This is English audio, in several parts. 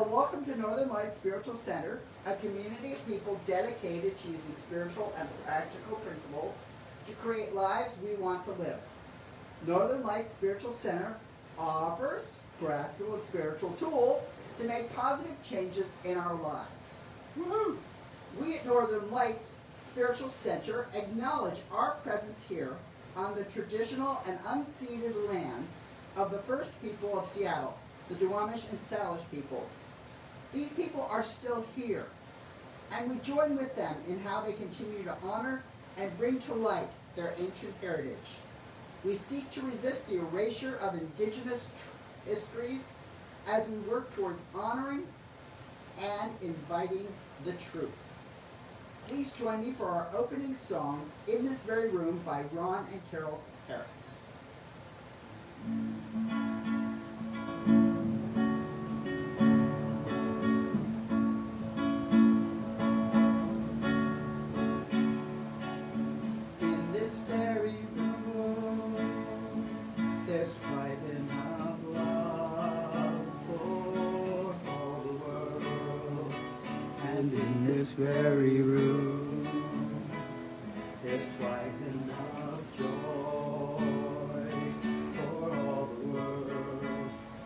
welcome to Northern Lights Spiritual Center, a community of people dedicated to using spiritual and practical principles to create lives we want to live. Northern Lights Spiritual Center offers practical and spiritual tools to make positive changes in our lives. Woo-hoo! We at Northern Lights Spiritual Center acknowledge our presence here on the traditional and unceded lands of the first people of Seattle, the Duwamish and Salish peoples. These people are still here, and we join with them in how they continue to honor and bring to light their ancient heritage. We seek to resist the erasure of indigenous histories as we work towards honoring and inviting the truth. Please join me for our opening song, In This Very Room, by Ron and Carol Harris. In this very room, there's quite enough love for all the world. And in this very room, there's quite enough joy for all the world.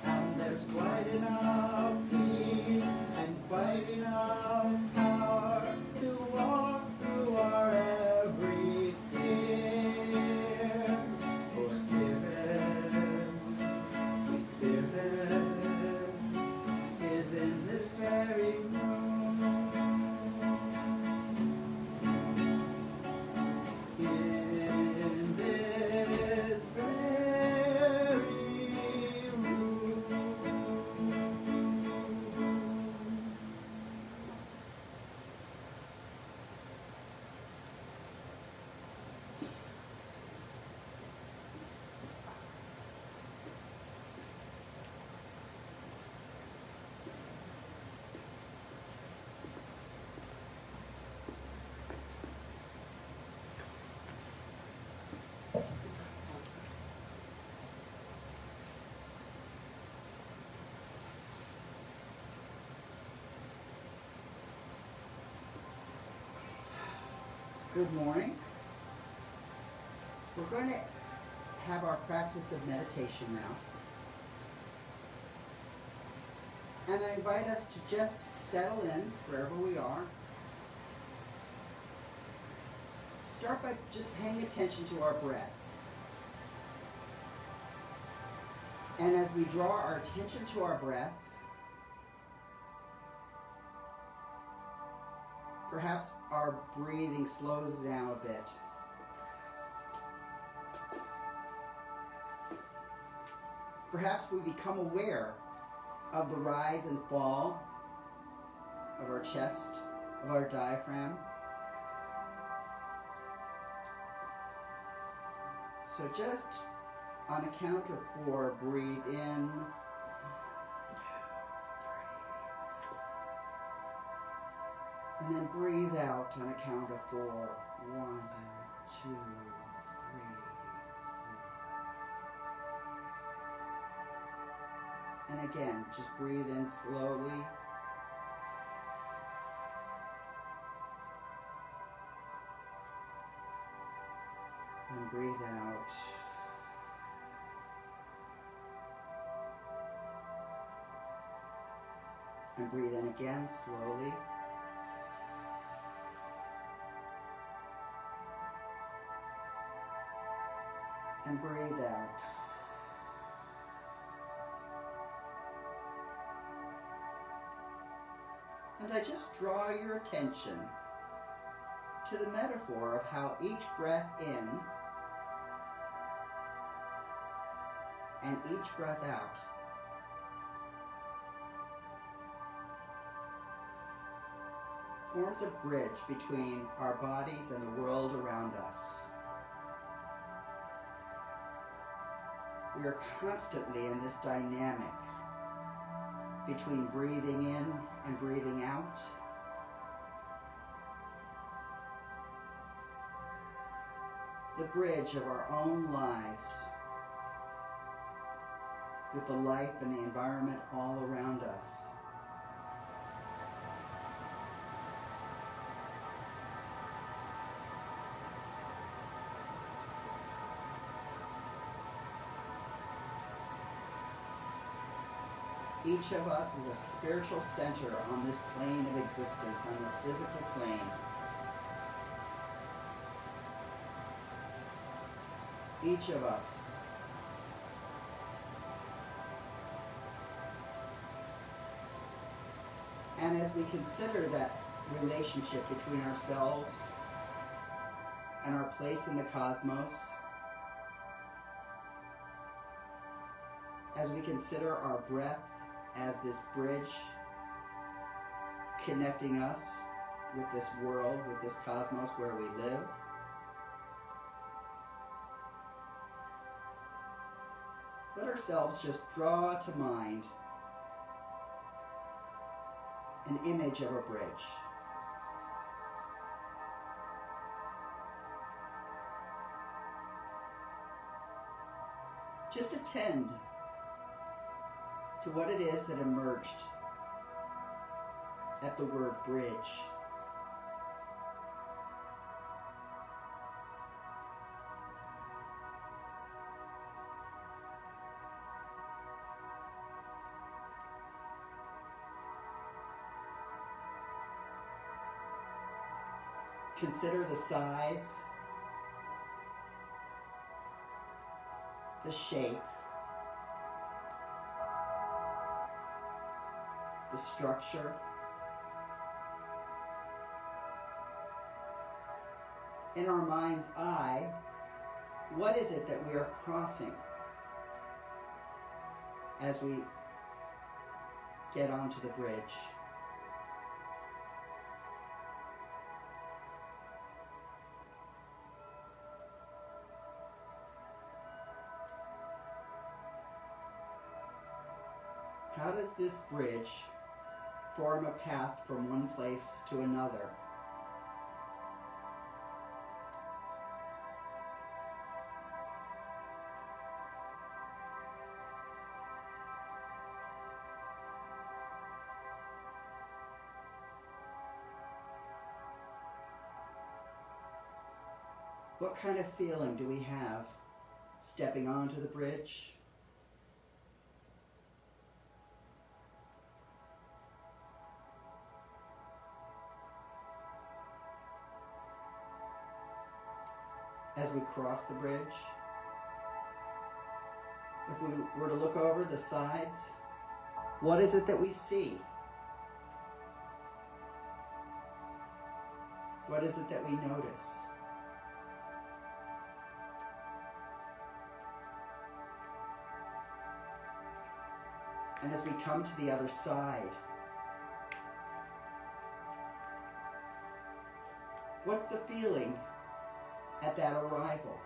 And there's quite enough peace and quite enough power to walk through our every fear. Oh, Spirit, sweet Spirit, is in this very room. In this very room. Good morning. We're going to have our practice of meditation now. And I invite us to just settle in wherever we are. Start by just paying attention to our breath. And as we draw our attention to our breath, perhaps our breathing slows down a bit. Perhaps we become aware of the rise and fall of our chest, of our diaphragm. So just on a count of 4, breathe in. And then breathe out on a count of 4. 1, 2, 3, 4. And again, just breathe in slowly. And breathe out. And breathe in again slowly. And breathe out. And I just draw your attention to the metaphor of how each breath in and each breath out forms a bridge between our bodies and the world around us. We are constantly in this dynamic between breathing in and breathing out. The bridge of our own lives with the life and the environment all around us. Each of us is a spiritual center on this plane of existence, on this physical plane. Each of us. And as we consider that relationship between ourselves and our place in the cosmos, as we consider our breath as this bridge connecting us with this world, with this cosmos where we live, let ourselves just draw to mind an image of a bridge. Just attend to what it is that emerged at the word bridge. Consider the size, the shape, the structure, in our mind's eye, what is it that we are crossing as we get onto the bridge? How does this bridge form a path from one place to another? What kind of feeling do we have stepping onto the bridge? As we cross the bridge, if we were to look over the sides, what is it that we see? What is it that we notice? And as we come to the other side, what's the feeling at that arrival?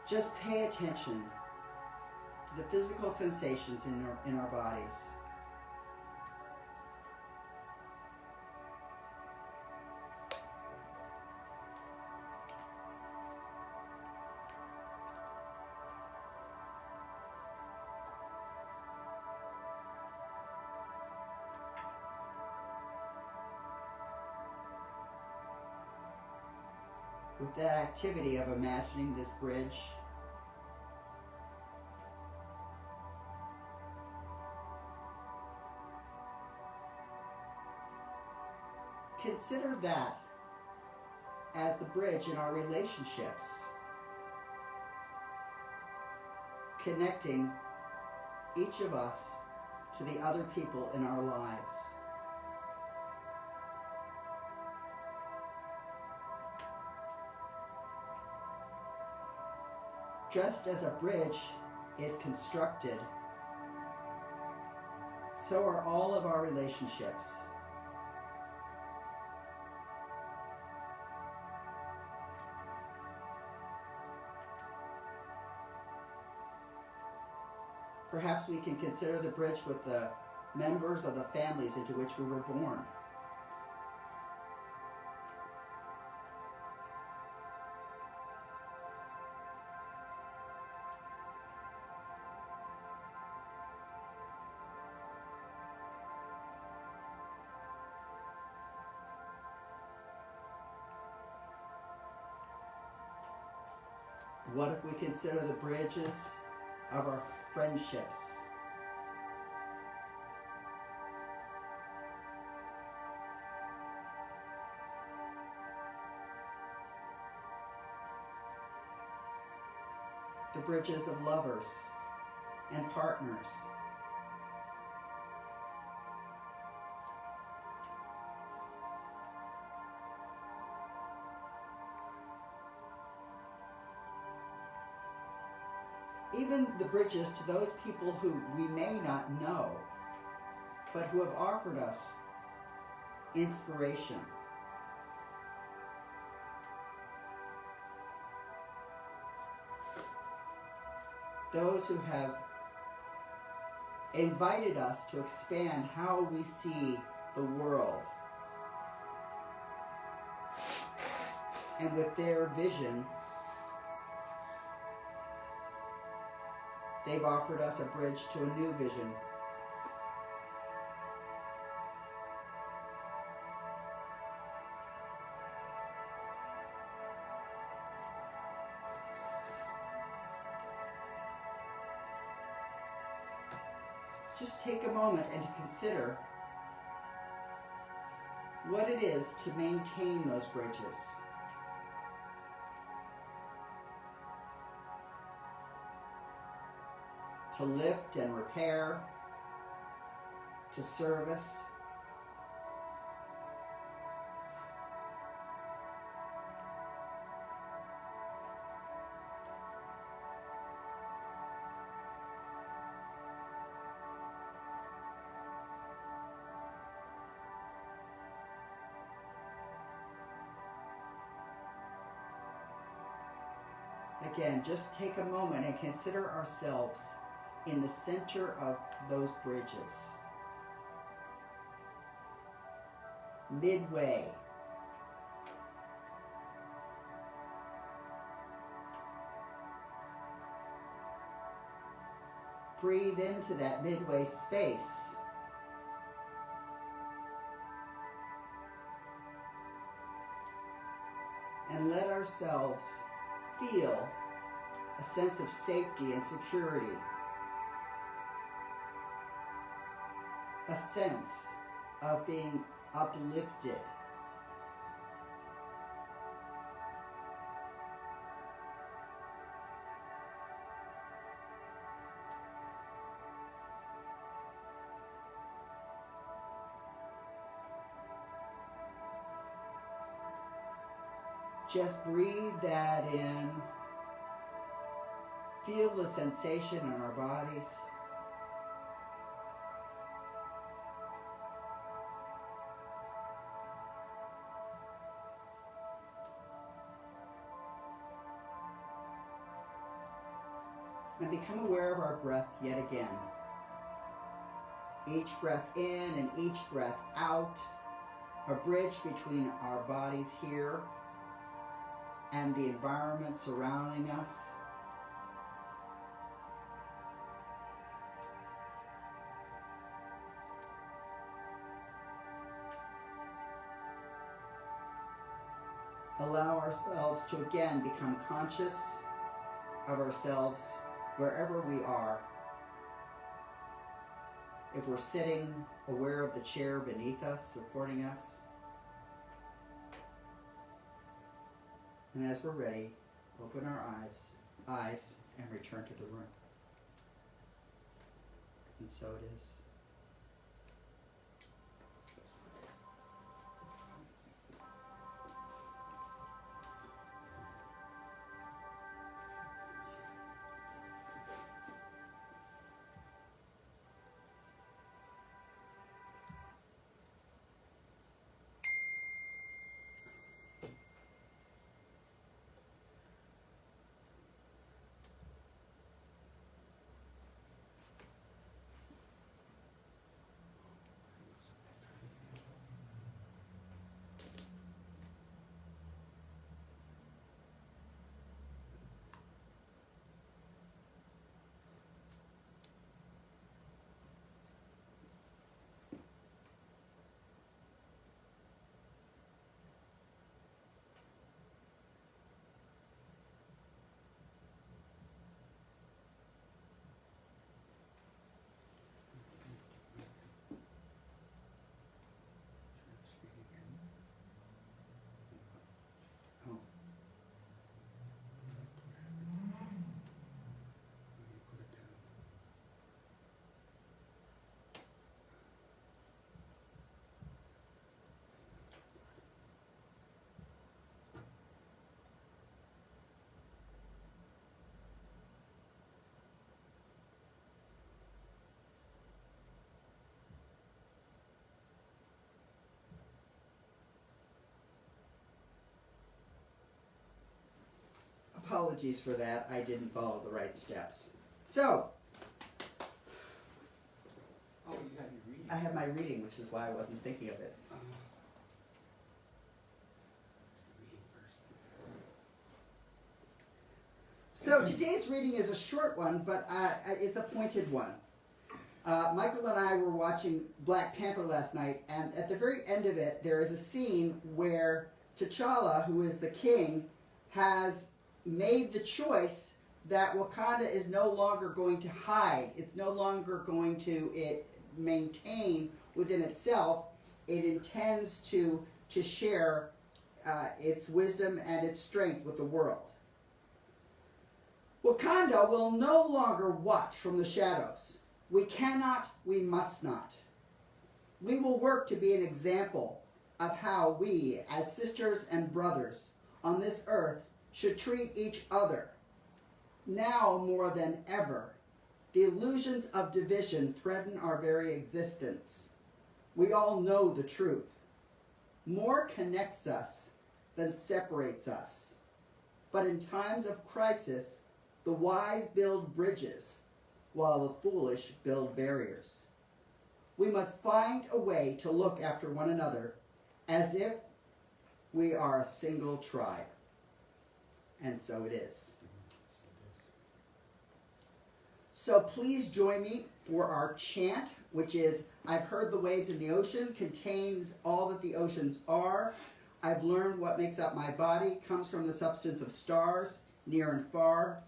Just pay attention to the physical sensations in our bodies. With that activity of imagining this bridge, consider that as the bridge in our relationships, connecting each of us to the other people in our lives. Just as a bridge is constructed, so are all of our relationships. Perhaps we can consider the bridge with the members of the families into which we were born. What if we consider the bridges of our friendships? The bridges of lovers and partners. Even the bridges to those people who we may not know, but who have offered us inspiration. Those who have invited us to expand how we see the world. And with their vision, they've offered us a bridge to a new vision. Just take a moment and to consider what it is to maintain those bridges. To lift and repair, to service. Again, just take a moment and consider ourselves in the center of those bridges. Midway. Breathe into that midway space. And let ourselves feel a sense of safety and security. A sense of being uplifted. Just breathe that in. Feel the sensation in our bodies. And become aware of our breath yet again. Each breath in and each breath out, a bridge between our bodies here and the environment surrounding us. Allow ourselves to again become conscious of ourselves wherever we are. If we're sitting, aware of the chair beneath us, supporting us. And as we're ready, open our eyes and return to the room. And so it is. apologies for that. I didn't follow the right steps. So, Oh, you have your reading. I have my reading, which is why I wasn't thinking of it. Reading first. So today's reading is a short one, but it's a pointed one. Mykal and I were watching Black Panther last night, and at the very end of it, there is a scene where T'Challa, who is the king, has made the choice that Wakanda is no longer going to hide. It's no longer going to maintain within itself. It intends to share its wisdom and its strength with the world. Wakanda will no longer watch from the shadows. We cannot, we must not. We will work to be an example of how we, as sisters and brothers on this earth, should treat each other. Now more than ever, the illusions of division threaten our very existence. We all know the truth. More connects us than separates us. But in times of crisis, the wise build bridges, while the foolish build barriers. We must find a way to look after one another as if we are a single tribe. And so it is. So please join me for our chant, which is, I've heard the waves in the ocean, contains all that the oceans are. I've learned what makes up my body, comes from the substance of stars, near and far.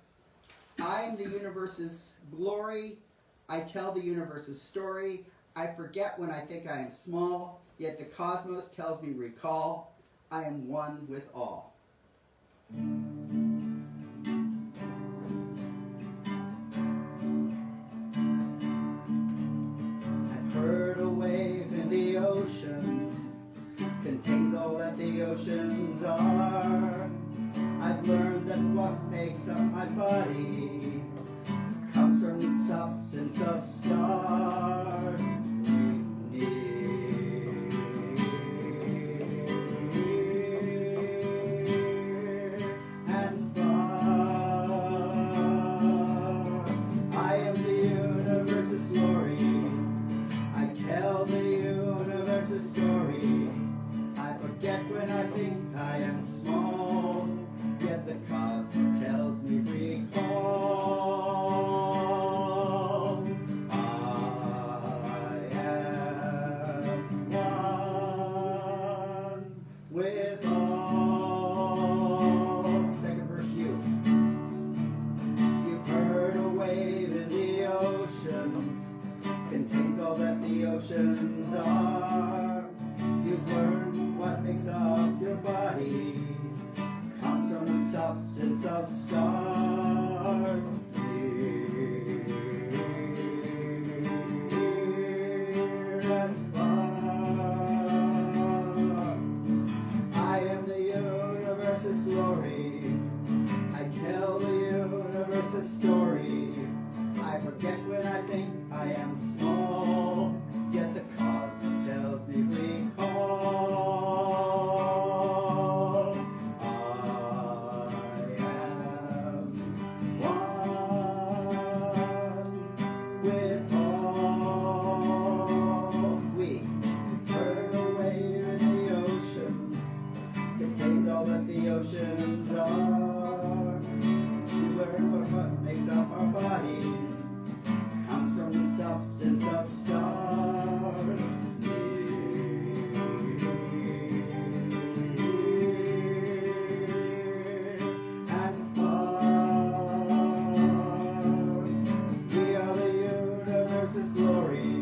I am the universe's glory. I tell the universe's story. I forget when I think I am small, yet the cosmos tells me recall. I am one with all. I've heard a wave in the oceans, contains all that the oceans are. I've learned that what makes up my body comes from the substance of stars. Near and far, I am the universe's glory. I tell the universe's story. I forget when I think I am small, yet the cosmos tells me recall. I am one with all. Second verse, you. You've heard a wave in the oceans, contains all that the oceans are. You've learned what makes up your body, comes from the substance of stars. Near and far, I am the universe's glory. I tell the universe's story. I forget when I think I am small, yet the cosmos tells me recall. I am one with all. We heard a wave in the oceans, contains all that the oceans are. We learn what makes up our bodies, comes from the substance of stars. Near and far, we are the universe's glory.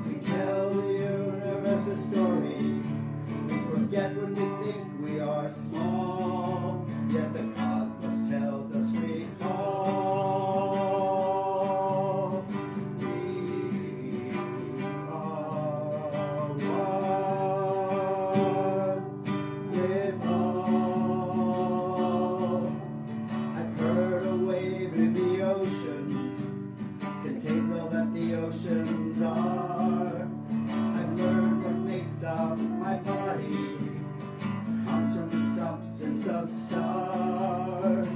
We tell the universe's story. We forget when we think we are small, yet the cosmos tells us recall. We are one with all. I've heard a wave in the oceans, contains all that the oceans are. I've learned what makes up my body, comes from the substance of stars.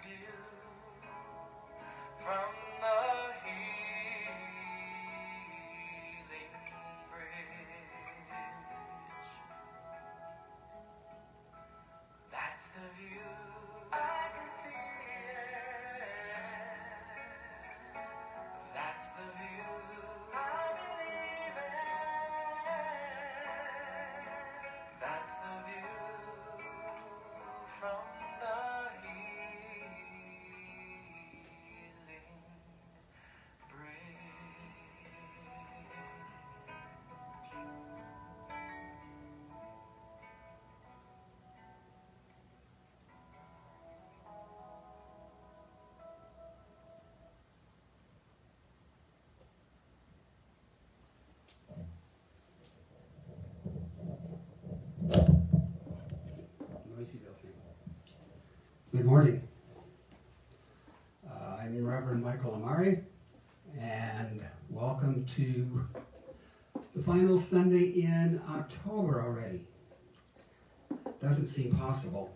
view from the healing bridge. That's the view. I can see it. That's the view. I believe it. That's the view from the healing bridge. Noisy little thing. Good morning. I'm Reverend Mykal Amare, and welcome to the final Sunday in October already. Doesn't seem possible.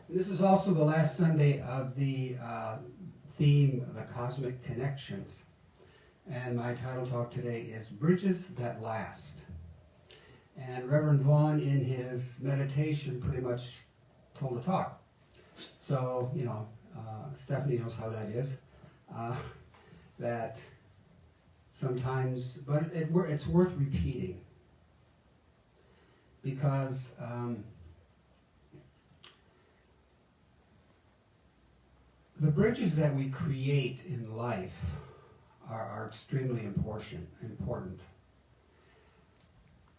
And this is also the last Sunday of the theme, the Cosmic Connections. And my title talk today is Bridges That Last. And Reverend Vaughn, in his meditation, pretty much told a talk. So, Stephanie knows how that is. That sometimes, but it's worth repeating. Because the bridges that we create in life are extremely important.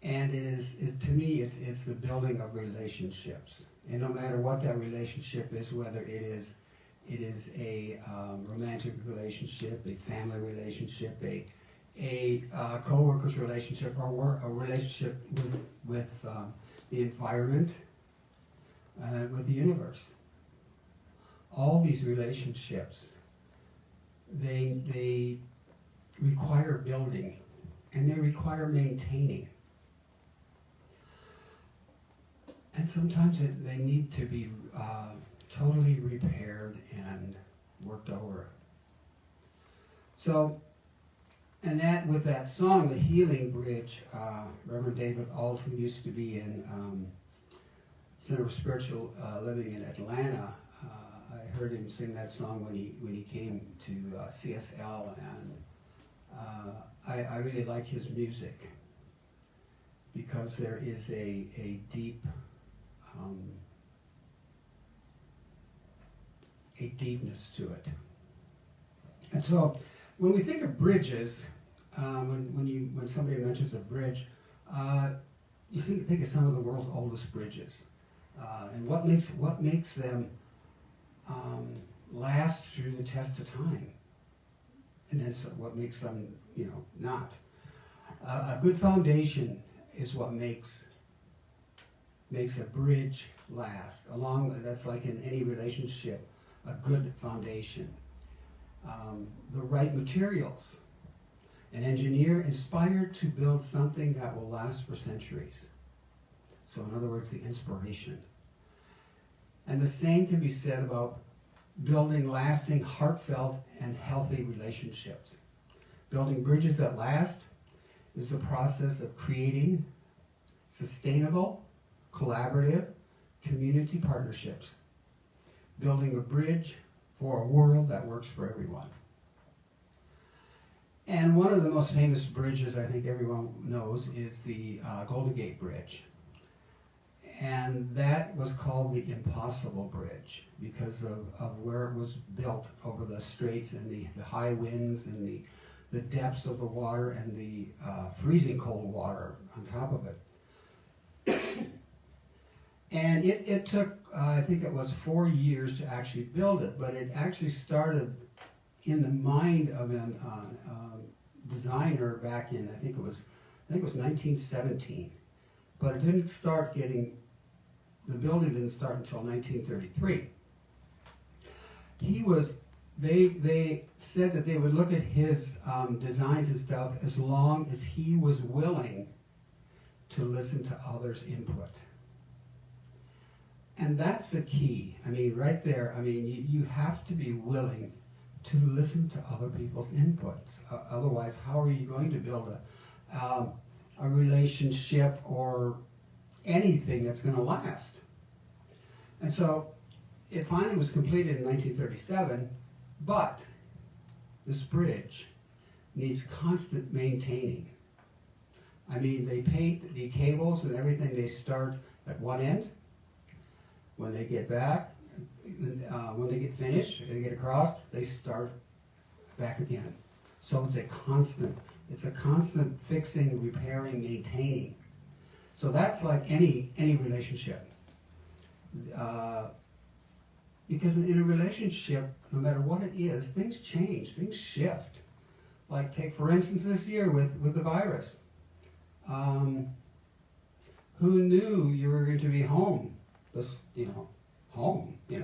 And it is to me, it's the building of relationships. And no matter what that relationship is, whether it is a romantic relationship, a family relationship, a co-worker's relationship, or a relationship with the environment, with the universe. All these relationships, they require building, and they require maintaining. And sometimes they need to be totally repaired and worked over. So, and that with that song, The Healing Bridge, Reverend David Alt, who used to be in Center of Spiritual Living in Atlanta, I heard him sing that song when he came to CSL, and I really like his music because there is a deepness to it. And so when we think of bridges, when somebody mentions a bridge, you think of some of the world's oldest bridges, and what makes them last through the test of time, and that's what makes them not. A good foundation is what makes a bridge last. That's like in any relationship, a good foundation. The right materials. An engineer inspired to build something that will last for centuries. So in other words, the inspiration. And the same can be said about building lasting, heartfelt, and healthy relationships. Building bridges that last is the process of creating sustainable, collaborative, community partnerships. Building a bridge for a world that works for everyone. And one of the most famous bridges I think everyone knows is the Golden Gate Bridge. And that was called the Impossible Bridge because of where it was built over the straits and the high winds and the depths of the water and the freezing cold water on top of it. And it took, I think it was 4 years to actually build it, but it actually started in the mind of a designer back in, I think it was 1917. But it didn't start the building didn't start until 1933. They said that they would look at his designs and stuff as long as he was willing to listen to others' input. And that's the key. I mean, right there, I mean, you have to be willing to listen to other people's inputs. Otherwise, how are you going to build a relationship or anything that's going to last? And so it finally was completed in 1937, but this bridge needs constant maintaining. I mean, they paint the cables and everything, they start at one end. When they get back, when they get finished, they get across, they start back again. So it's a constant fixing, repairing, maintaining. So that's like any relationship. Because in a relationship, no matter what it is, things change, things shift. Like take for instance this year with the virus. Who knew you were going to be home? Home. I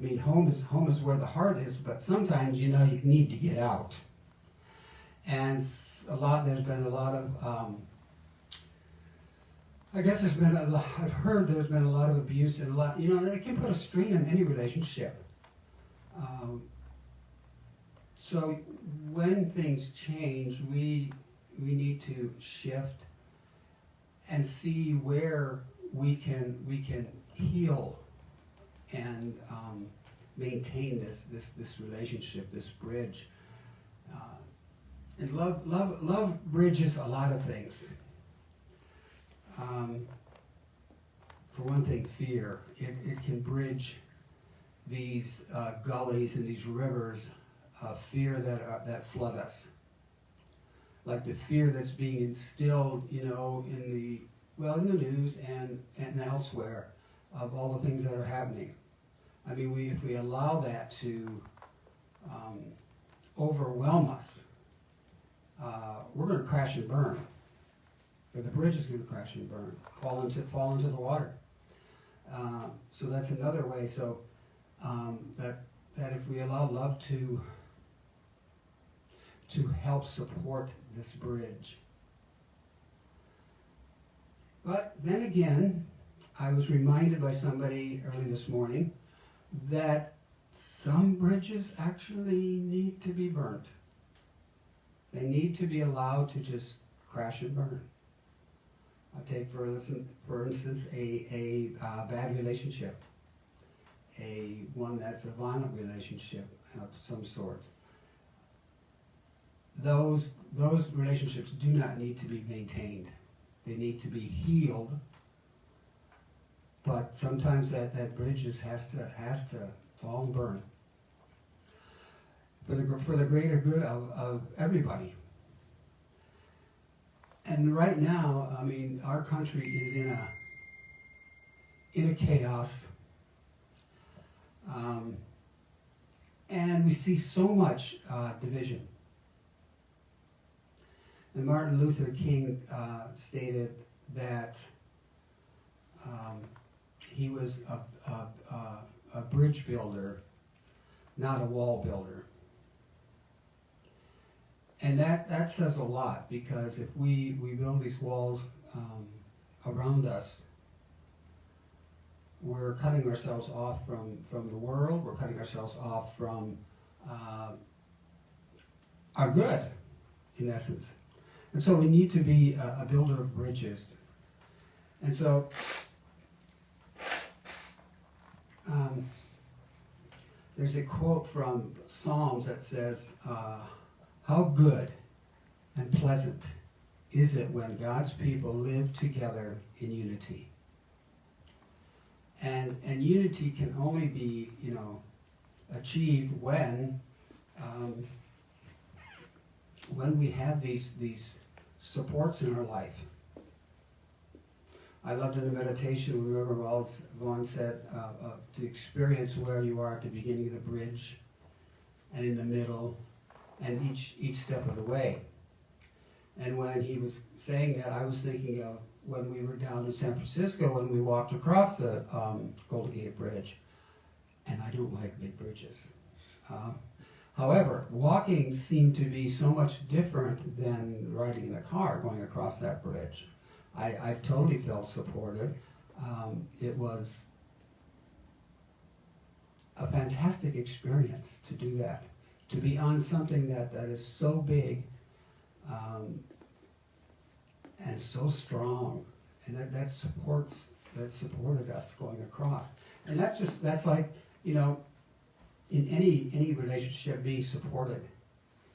mean, home is where the heart is, but sometimes you need to get out. And there's been a lot of I've heard there's been a lot of abuse and a lot, it can put a strain on any relationship. So when things change, we need to shift and see where we can heal and maintain this relationship, this bridge. And love bridges a lot of things. For one thing, fear. It can bridge these gullies and these rivers of fear that flood us. Like the fear that's being instilled, in the news and elsewhere of all the things that are happening. I mean, if we allow that to overwhelm us, we're going to crash and burn. Or the bridge is going to crash and burn, fall into the water. So that's another way. So that if we allow love to help support this bridge. But then again, I was reminded by somebody early this morning that some bridges actually need to be burnt. They need to be allowed to just crash and burn. I'll take for instance a bad relationship, one that's a violent relationship of some sort. Those relationships do not need to be maintained. They need to be healed. But sometimes that bridge just has to fall and burn for the greater good of everybody. And right now, I mean, our country is in a chaos, and we see so much division. And Martin Luther King stated that he was a bridge builder, not a wall builder. And that says a lot, because if we build these walls around us, we're cutting ourselves off from the world, we're cutting ourselves off from our good, in essence. And so we need to be a builder of bridges. And so there's a quote from Psalms that says, how good and pleasant is it when God's people live together in unity. And unity can only be, achieved when we have these supports in our life. I loved in the meditation, remember Vaughn said, to experience where you are at the beginning of the bridge and in the middle and each step of the way. And when he was saying that, I was thinking of when we were down in San Francisco, when we walked across the Golden Gate Bridge. And I don't like big bridges. However, walking seemed to be so much different than riding in a car going across that bridge. I totally felt supported. It was a fantastic experience to do that, to be on something that is so big and so strong, and that supported us going across. And that's like, in any relationship, being supported,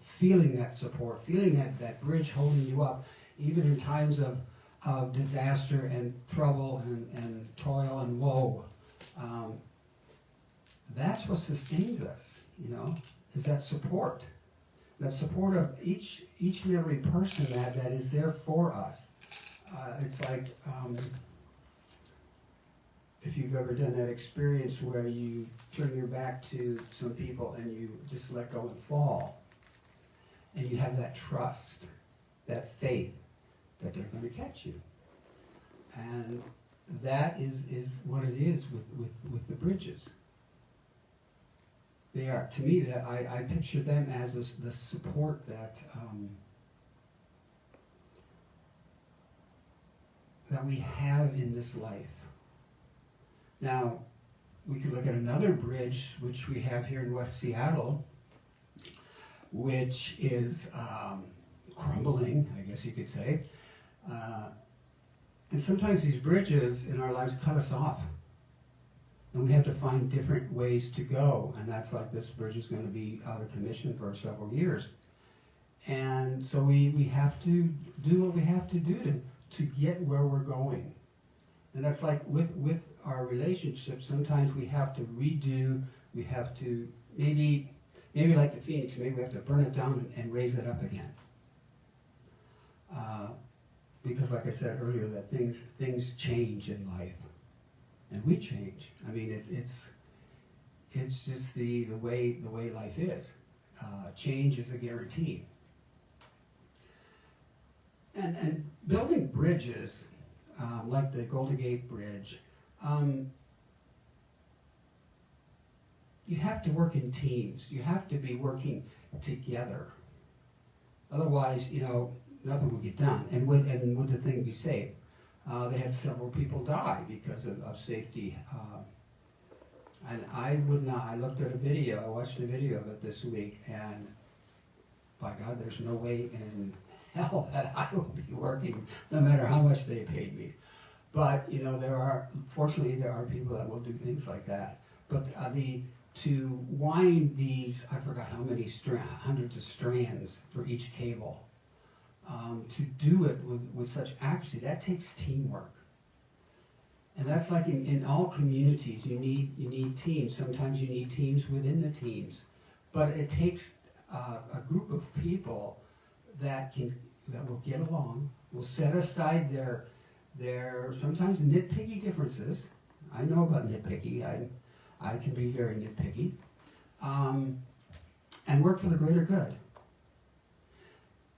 feeling that support, feeling that bridge holding you up, even in times of disaster and trouble and toil and woe. That's what sustains us, is that support. That support of each and every person that is there for us. It's like, if you've ever done that experience where you turn your back to some people and you just let go and fall, and you have that trust, that faith that they're going to catch you. And that is what it is with the bridges. They are, to me, that I picture them as the support that we have in this life. Now, we could look at another bridge which we have here in West Seattle, which is crumbling, I guess you could say. And sometimes these bridges in our lives cut us off. And we have to find different ways to go. And that's like, this bridge is going to be out of commission for several years. And so we have to do what we have to do to get where we're going. And that's like with our relationships, sometimes we have to redo, we have to maybe like the phoenix, maybe we have to burn it down and raise it up again. Because like I said earlier, that things change in life. And we change. I mean, it's just the way life is. Change is a guarantee. And building bridges, like the Golden Gate Bridge, you have to work in teams. You have to be working together. Otherwise, nothing will get done. And would the thing be safe? They had several people die because of safety. And I would not, I looked at a video, I watched a video of it this week, and by God, there's no way in hell that I will be working, no matter how much they paid me. But, fortunately, there are people that will do things like that. But to wind these, I forgot how many hundreds of strands for each cable, to do it with such accuracy, that takes teamwork. And that's like in all communities, you need teams. Sometimes you need teams within the teams. But it takes a group of people that will get along, will set aside their sometimes nitpicky differences. I know about nitpicky. I can be very nitpicky. And work for the greater good.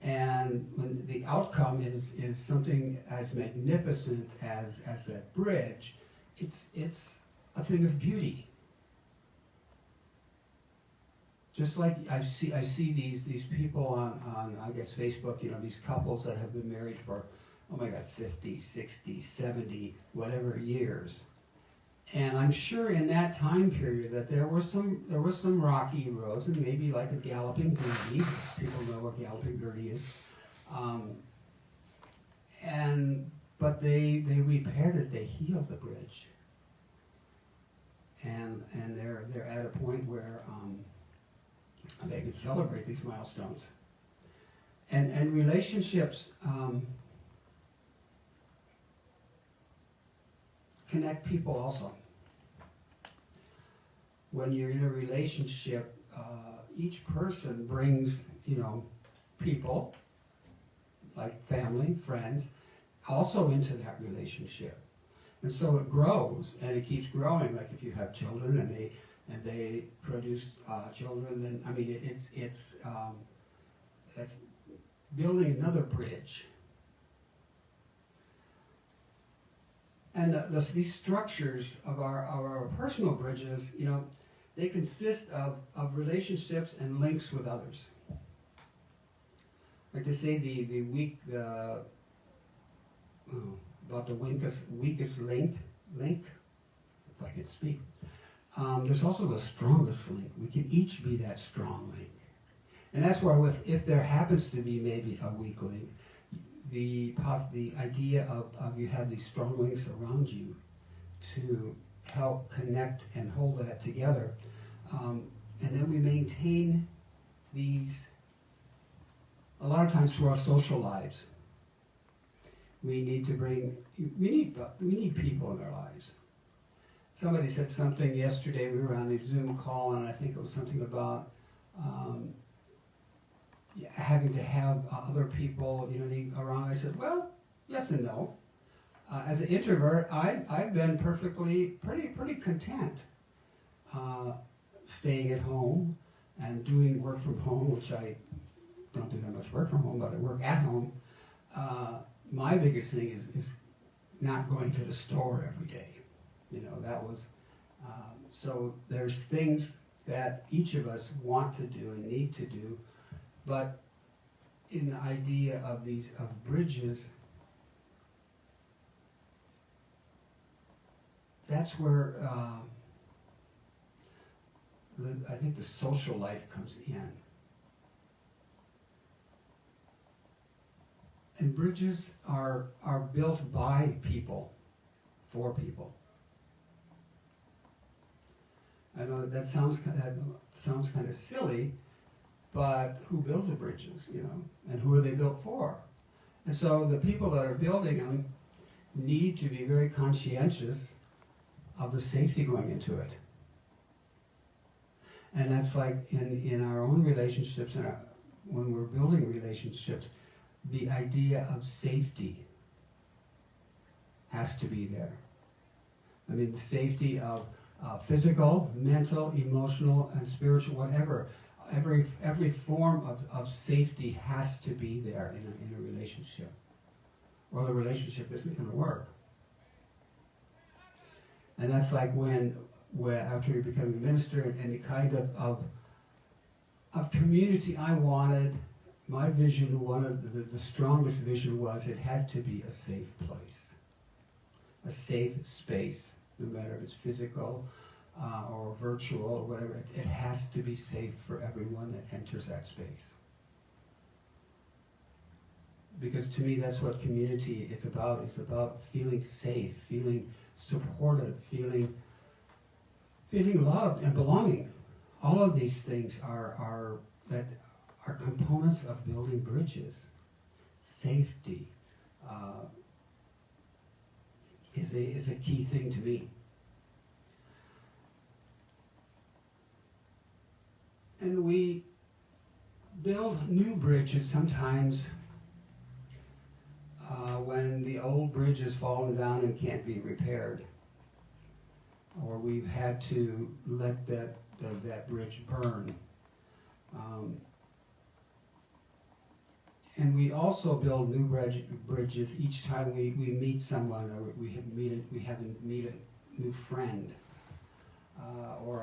And when the outcome is something as magnificent as that bridge, it's a thing of beauty. Just like I see these people on I guess Facebook, these couples that have been married for, oh my God, 50, 60, 70, whatever years. And I'm sure in that time period that there was some rocky roads, and maybe like a galloping gurney. People know what galloping gurney is. But they repaired it. They healed the bridge. And they're at a point where they can celebrate these milestones. And relationships connect people also. When you're in a relationship, each person brings, people, like family, friends, also into that relationship. And so it grows, and it keeps growing. Like if you have children and they produce children, then, I mean, it's building another bridge. And these structures of our personal bridges, they consist of relationships and links with others. Like they say, about the weakest link, if I can speak. there's also the strongest link. We can each be that strong link. And that's where if there happens to be maybe a weak link, the idea of you have these strong links around you to help connect and hold that together. And then we maintain these, a lot of times through our social lives. We need people in our lives. Somebody said something yesterday, we were on a Zoom call, and I think it was something about having to have other people, around. I said, well, yes and no. As an introvert, I've been pretty content staying at home and doing work from home, which I don't do that much work from home, but I work at home. My biggest thing is not going to the store every day. That was, so there's things that each of us want to do and need to do, but in the idea of bridges, that's where I think the social life comes in. And bridges are built by people, for people. I know that sounds kind of silly, but who builds the bridges, and who are they built for? And so the people that are building them need to be very conscientious of the safety going into it. And that's like in our own relationships, when we're building relationships, the idea of safety has to be there. I mean, the safety of physical, mental, emotional, and spiritual, whatever. Every form of safety has to be there in a relationship, or the relationship isn't going to work. And that's like when after you become a minister, and the kind of community I wanted, my vision, one of the strongest vision was it had to be a safe place, a safe space, no matter if it's physical or virtual or whatever. It has to be safe for everyone that enters that space. Because to me, that's what community is about. It's about feeling safe, feeling supported, feeling loved and belonging. All of these things are components of building bridges. Safety is a key thing to me. And we build new bridges sometimes when the old bridge has fallen down and can't be repaired, or we've had to let that bridge burn. And we also build new bridges each time we meet someone, or we have a new friend, or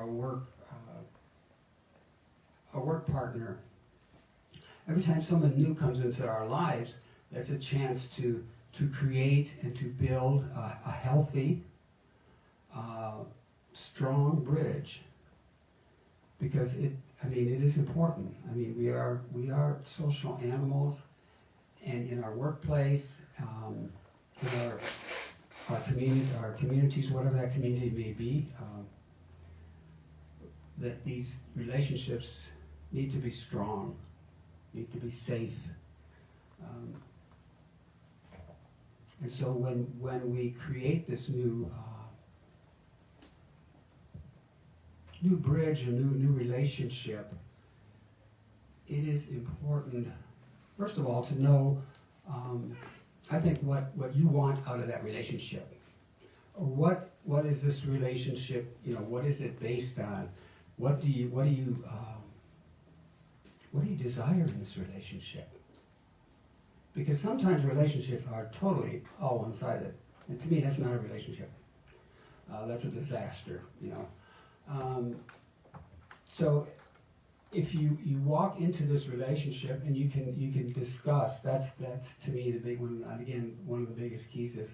a work partner. Every time someone new comes into our lives, that's a chance to create and to build a healthy, strong bridge. Because it is important. I mean, we are social animals, and in our workplace, in our communities, whatever that community may be, that these relationships need to be strong, need to be safe. And so when we create this new bridge, a new relationship, it is important, first of all, to know, I think, what you want out of that relationship. Or what is this relationship, what is it based on? What do you desire in this relationship? Because sometimes relationships are totally all one-sided. And to me, that's not a relationship. That's a disaster, So if you walk into this relationship and you can discuss, that's to me the big one. Again, one of the biggest keys is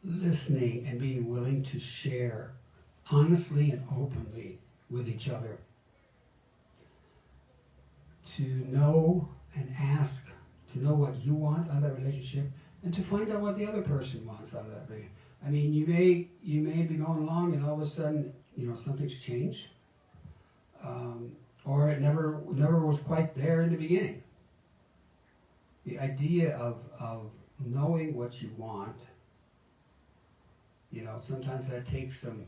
listening and being willing to share honestly and openly with each other, to know and ask, to know what you want out of that relationship, and to find out what the other person wants out of that relationship. I mean, you may be going along and all of a sudden, something's changed, or it never was quite there in the beginning. The idea of knowing what you want, sometimes that takes some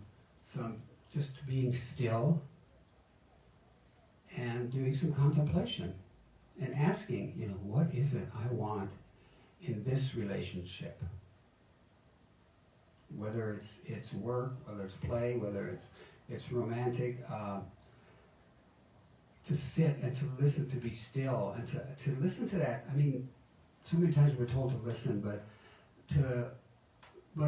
just being still and doing some contemplation and asking, what is it I want in this relationship? Whether it's work, whether it's play, whether it's romantic, to sit and to listen, to be still, and to listen to that. I mean, so many times we're told to listen, but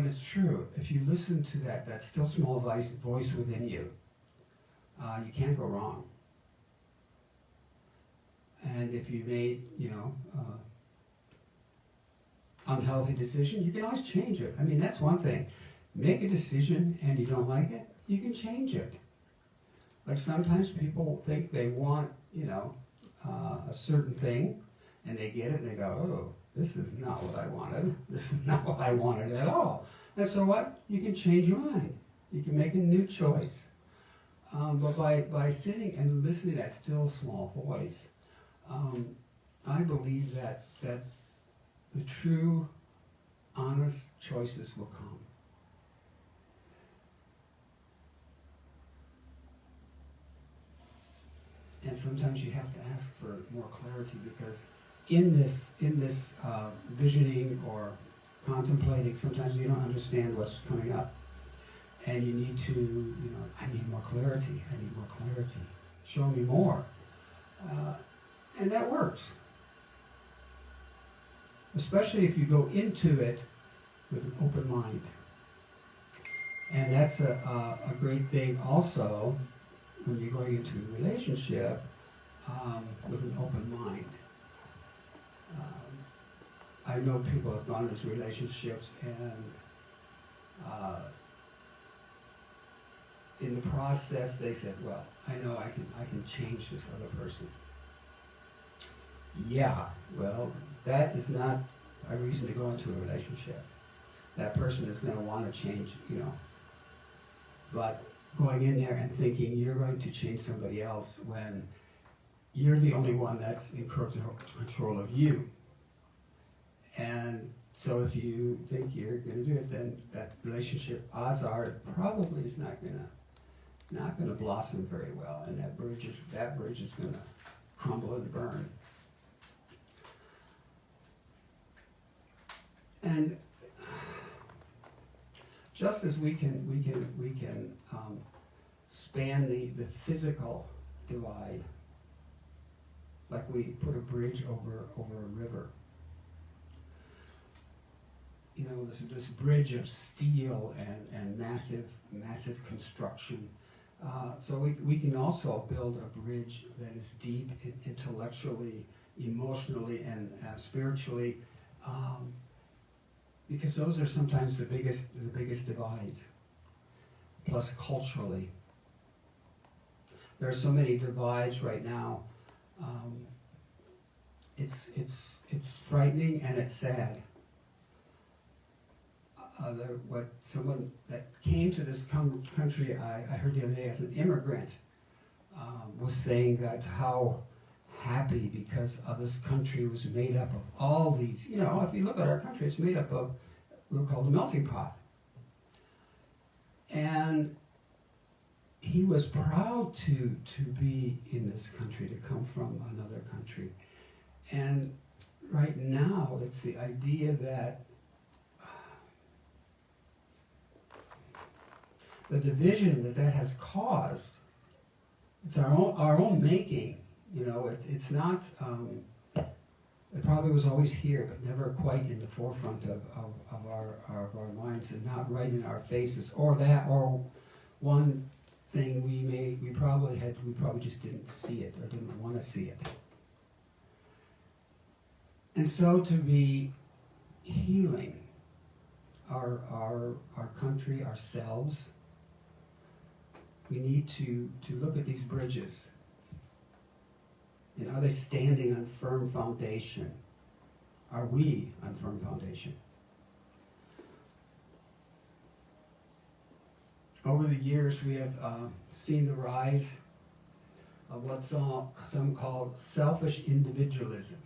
it's true. If you listen to that still small voice within you, you can't go wrong. And if you made, unhealthy decision, you can always change it. I mean, that's one thing. Make a decision and you don't like it, you can change it. Like sometimes people think they want, a certain thing, and they get it and they go, oh, this is not what I wanted. This is not what I wanted at all. And so what? You can change your mind. You can make a new choice. But by sitting and listening to that still small voice, I believe that the true, honest choices will come. And sometimes you have to ask for more clarity, because in this visioning or contemplating, sometimes you don't understand what's coming up. And you need to, I need more clarity. I need more clarity. Show me more. And that works. Especially if you go into it with an open mind. And that's a great thing also when you're going into a relationship with an open mind. I know people have gone into relationships and in the process they said, well, I know I can change this other person. Yeah, well, that is not a reason to go into a relationship. That person is going to want to change, But going in there and thinking you're going to change somebody else when you're the only one that's in control of you. And so if you think you're going to do it, then that relationship, odds are, it probably is not going to blossom very well, and that bridge is going to crumble and burn. And just as we can span the physical divide, like we put a bridge over a river. This bridge of steel and massive construction. So we can also build a bridge that is deep intellectually, emotionally, and spiritually. Because those are sometimes the biggest divides. Plus culturally, there are so many divides right now. It's frightening and it's sad. Someone that came to this country, I heard the other day as an immigrant, was saying that how happy because this country was made up of all these, if you look at our country, it's made up of, we're called a melting pot. And he was proud to be in this country, to come from another country. And right now, it's the idea that the division that has caused, it's our own making. It's not, it probably was always here, but never quite in the forefront of our minds, and not right in our faces. Or one thing we probably just didn't see it, or didn't want to see it. And so to be healing our country, ourselves. We need to look at these bridges. Are they standing on firm foundation? Are we on firm foundation? Over the years, we have seen the rise of what some call selfish individualism.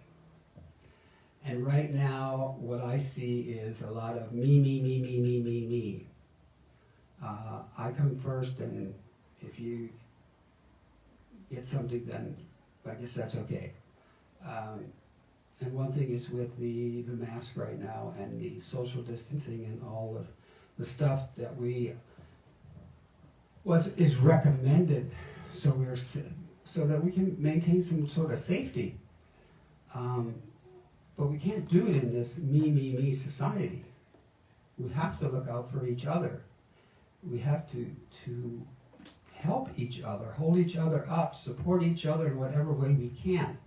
And right now, what I see is a lot of me, me, me, me, me, me, me. I come first, and if you get something, then I guess that's okay. And one thing is with the mask right now and the social distancing and all of the stuff that is recommended, so that we can maintain some sort of safety. But we can't do it in this me, me, me society. We have to look out for each other. We have to help each other, hold each other up, support each other in whatever way we can.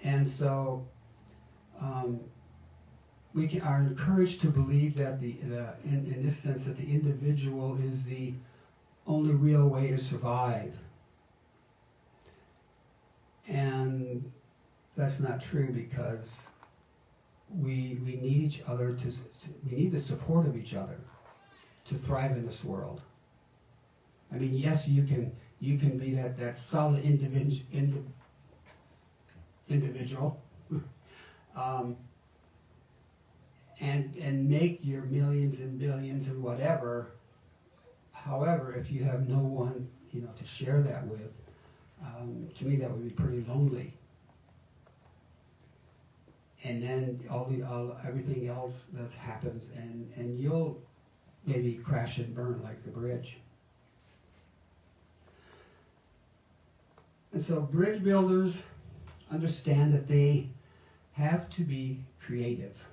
And so we are encouraged to believe that in this sense that the individual is the only real way to survive. And that's not true, because we need each other we need the support of each other to thrive in this world. I mean, yes, you can be that solid individual, and make your millions and billions and whatever. However, if you have no one to share that with, to me that would be pretty lonely. And then everything else that happens, and you'll maybe crash and burn like the bridge. And so bridge builders understand that they have to be creative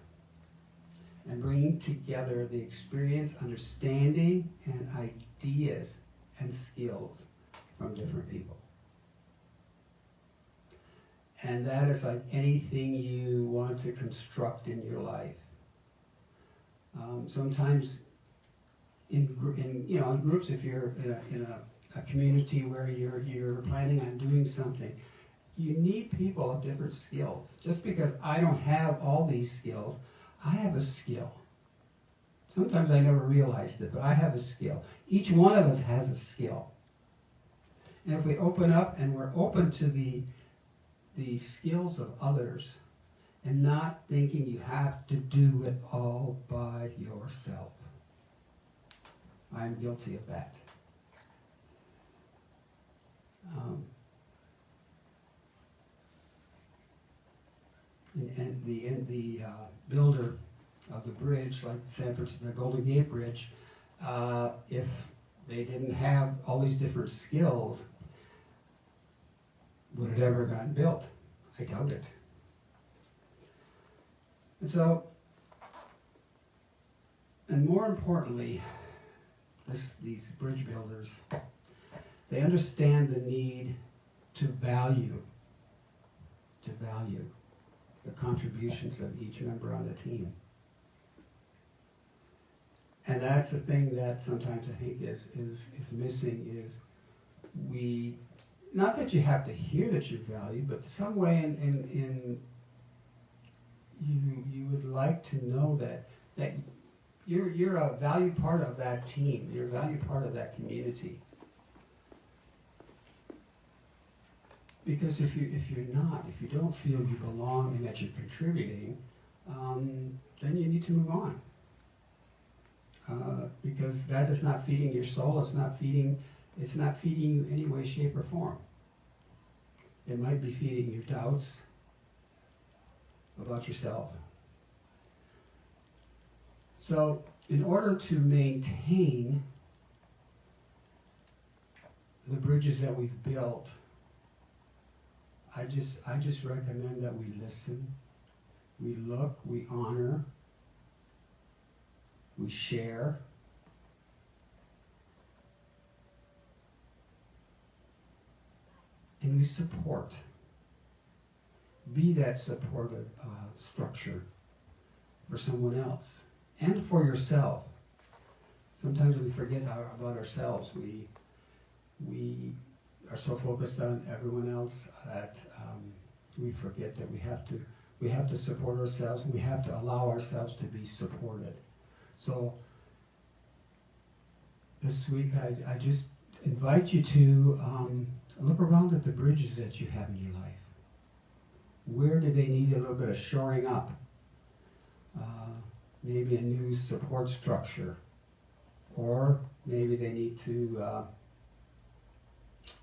and bringing together the experience, understanding, and ideas and skills from different people. And that is like anything you want to construct in your life. Sometimes in groups, if you're in a community where you're planning on doing something, you need people of different skills. Just because I don't have all these skills, I have a skill. Sometimes I never realized it, but I have a skill. Each one of us has a skill. And if we open up and we're open to the skills of others and not thinking you have to do it all by yourself. I'm guilty of that. And the builder of the bridge, like the Golden Gate Bridge, if they didn't have all these different skills, would it ever gotten built? I doubt it. And so, and more importantly, these bridge builders, they understand the need to value the contributions of each member on the team. And that's the thing that sometimes I think is missing, is not that you have to hear that you're valued, but some way in you would like to know that you're a valued part of that team, you're a valued part of that community. Because if you don't feel you belong and that you're contributing, then you need to move on. Because that is not feeding your soul. It's not feeding you any way, shape, or form. It might be feeding your doubts about yourself. So, in order to maintain the bridges that we've built, I just recommend that we listen, we look, we honor, we share, and we support. Be that supportive structure for someone else. and for yourself. Sometimes we forget about ourselves. We are so focused on everyone else that we forget that we have to support ourselves. We have to allow ourselves to be supported. So this week, I just invite you to look around at the bridges that you have in your life. Where do they need a little bit of shoring up? Maybe a new support structure. Or maybe they need to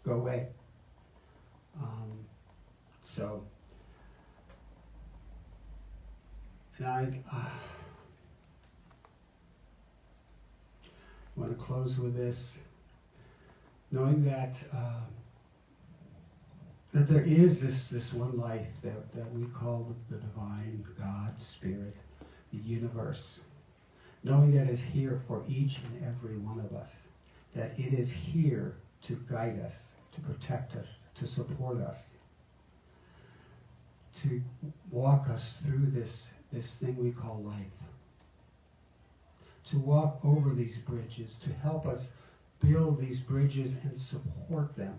go away. And I want to close with this, knowing that that there is this one life that we call the divine God, Spirit, the universe, knowing that it's here for each and every one of us, that it is here to guide us, to protect us, to support us, to walk us through this thing we call life, to walk over these bridges, to help us build these bridges and support them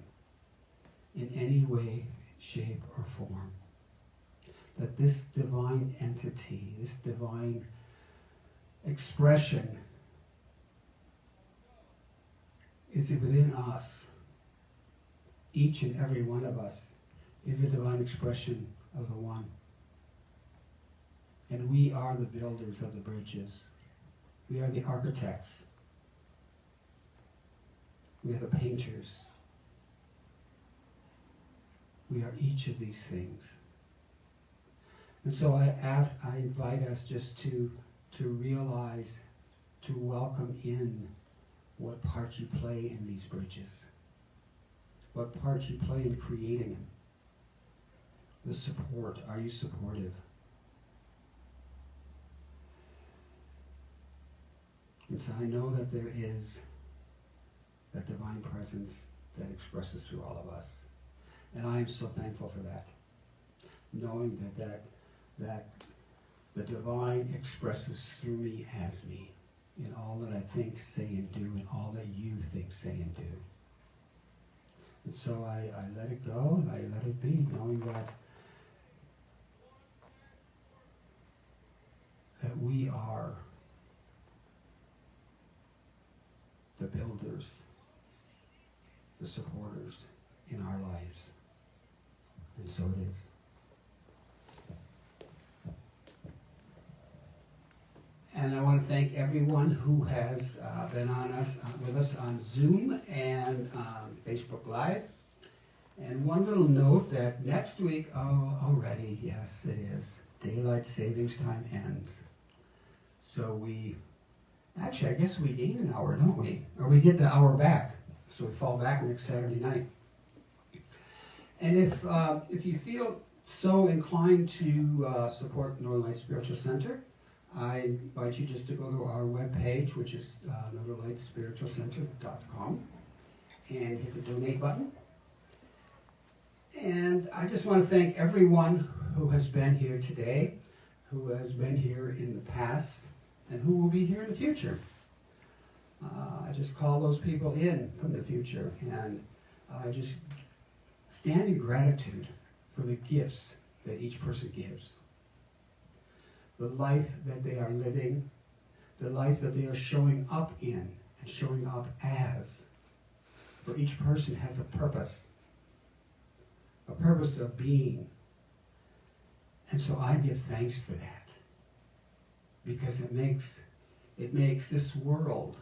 in any way, shape, or form. That this divine entity, this divine expression is within us. Each and every one of us is a divine expression of the One. And we are the builders of the bridges. We are the architects. We are the painters. We are each of these things. And so I invite us just to realize, to welcome in what part you play in these bridges. What part you play in creating them. The support. Are you supportive? And so I know that there is that divine presence that expresses through all of us. And I am so thankful for that. Knowing that the divine expresses through me as me in all that I think, say, and do, and all that you think, say, and do. And so I let it go, and I let it be, knowing that we are the builders, the supporters in our lives. And so it is. And I want to thank everyone who has been with us on Zoom and Facebook Live. And one little note that next week, already, yes, it is, daylight savings time ends. So I guess we gain an hour, don't we? Or we get the hour back. So we fall back next Saturday night. And if you feel so inclined to support Northern Light Spiritual Center, I invite you just to go to our webpage, which is northernlightspiritualcenter.com, and hit the donate button. And I just want to thank everyone who has been here today, who has been here in the past, and who will be here in the future. I just call those people in from the future, and I just stand in gratitude for the gifts that each person gives. The life that they are living, the life that they are showing up in and showing up as. For each person has a purpose of being. And so I give thanks for that, because it makes this world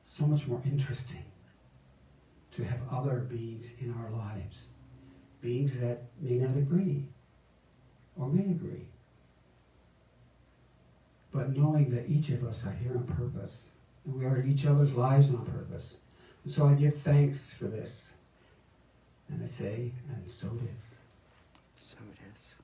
so much more interesting to have other beings in our lives, beings that may not agree or may agree. But knowing that each of us are here on purpose, and we are in each other's lives on purpose. And so I give thanks for this. And I say, and so it is. So it is.